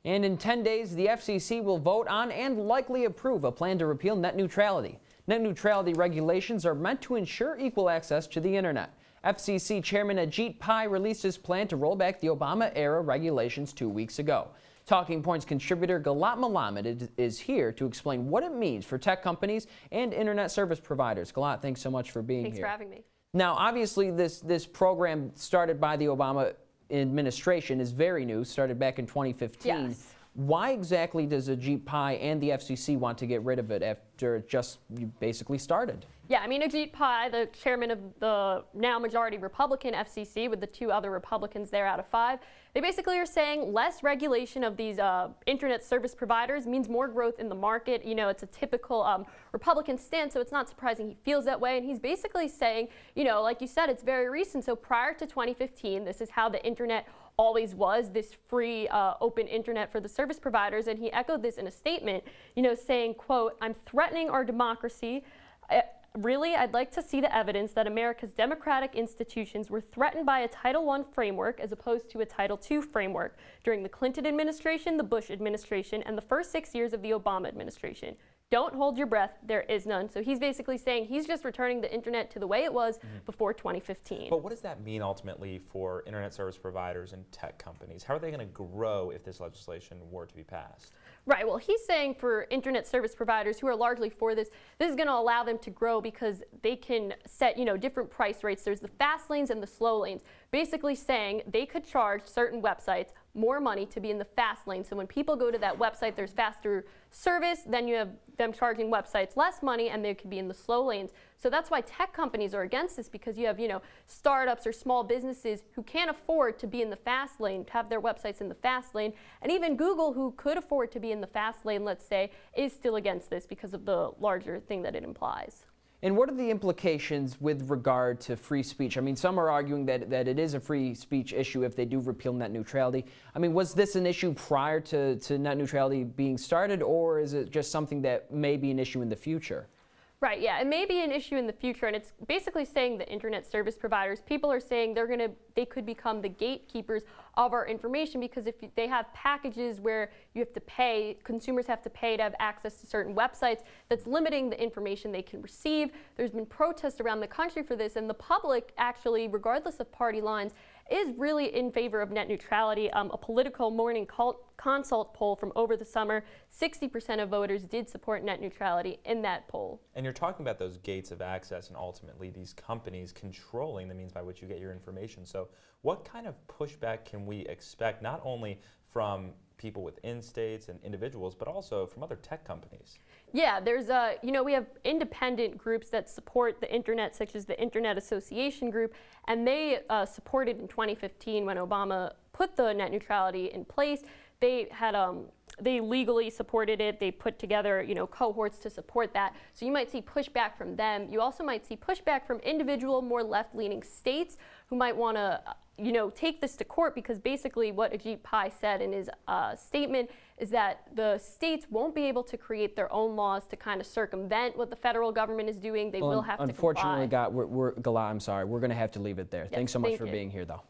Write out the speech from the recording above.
And in 10 days, the FCC will vote on and likely approve a plan to repeal net neutrality. Net neutrality regulations are meant to ensure equal access to the internet. FCC Chairman Ajit Pai released his plan to roll back the Obama-era regulations 2 weeks ago. Talking Points contributor Gilat Melamed is here to explain what it means for tech companies and internet service providers. Gilat, thanks so much for being here. Thanks for having me. Now, obviously, this program started by the Obama administration is very new, started back in 2015. Yes. Why exactly does Ajit Pai and the FCC want to get rid of it after it just basically started? Yeah, I mean, Ajit Pai, the chairman of the now majority Republican FCC with the 2 other Republicans there out of 5, they basically are saying less regulation of these internet service providers means more growth in the market. You know, it's a typical Republican stance, so it's not surprising he feels that way. And he's basically saying, you know, like you said, it's very recent. So prior to 2015, this is how the internet always was, this free open internet for the service providers. And he echoed this in a statement, you know, saying, quote, "I'm threatening our democracy. Really, I'd like to see the evidence that America's democratic institutions were threatened by a Title I framework as opposed to a Title II framework during the Clinton administration, the Bush administration, and the first 6 years of the Obama administration. Don't hold your breath, there is none." So he's basically saying he's just returning the internet to the way it was before 2015. But what does that mean ultimately for internet service providers and tech companies? How are they going to grow if this legislation were to be passed? Right, well, he's saying for internet service providers who are largely for this is going to allow them to grow because they can set, you know, different price rates. There's the fast lanes and the slow lanes, basically saying they could charge certain websites more money to be in the fast lane. So when people go to that website, there's faster service, then you have them charging websites less money and they could be in the slow lanes. So that's why tech companies are against this, because you have, you know, startups or small businesses who can't afford to be in the fast lane, to have their websites in the fast lane. And even Google, who could afford to be in the fast lane, let's say, is still against this because of the larger thing that it implies. And what are the implications with regard to free speech? I mean, some are arguing that it is a free speech issue if they do repeal net neutrality. I mean, was this an issue prior to net neutrality being started, or is it just something that may be an issue in the future? Right, yeah, it may be an issue in the future, and it's basically saying the internet service providers, people are saying they could become the gatekeepers of our information, because if they have packages where you have to pay, consumers have to pay to have access to certain websites, that's limiting the information they can receive. There's been protests around the country for this, and the public actually, regardless of party lines, is really in favor of net neutrality. A Political Morning Consult poll from over the summer, 60% of voters did support net neutrality in that poll. And you're talking about those gates of access and ultimately these companies controlling the means by which you get your information. So what kind of pushback can we expect, not only from people within states and individuals, but also from other tech companies? Yeah, there's you know, we have independent groups that support the internet, such as the Internet Association Group, and they supported in 2015 when Obama put the net neutrality in place. They had they legally supported it. They put together, you know, cohorts to support that. So you might see pushback from them. You also might see pushback from individual, more left-leaning states who might want to, you know, take this to court, because basically what Ajit Pai said in his statement is that the states won't be able to create their own laws to kind of circumvent what the federal government is doing. They will have to comply. Unfortunately, Gilat, I'm sorry, we're going to have to leave it there. Yes, Thanks so much for being here, though.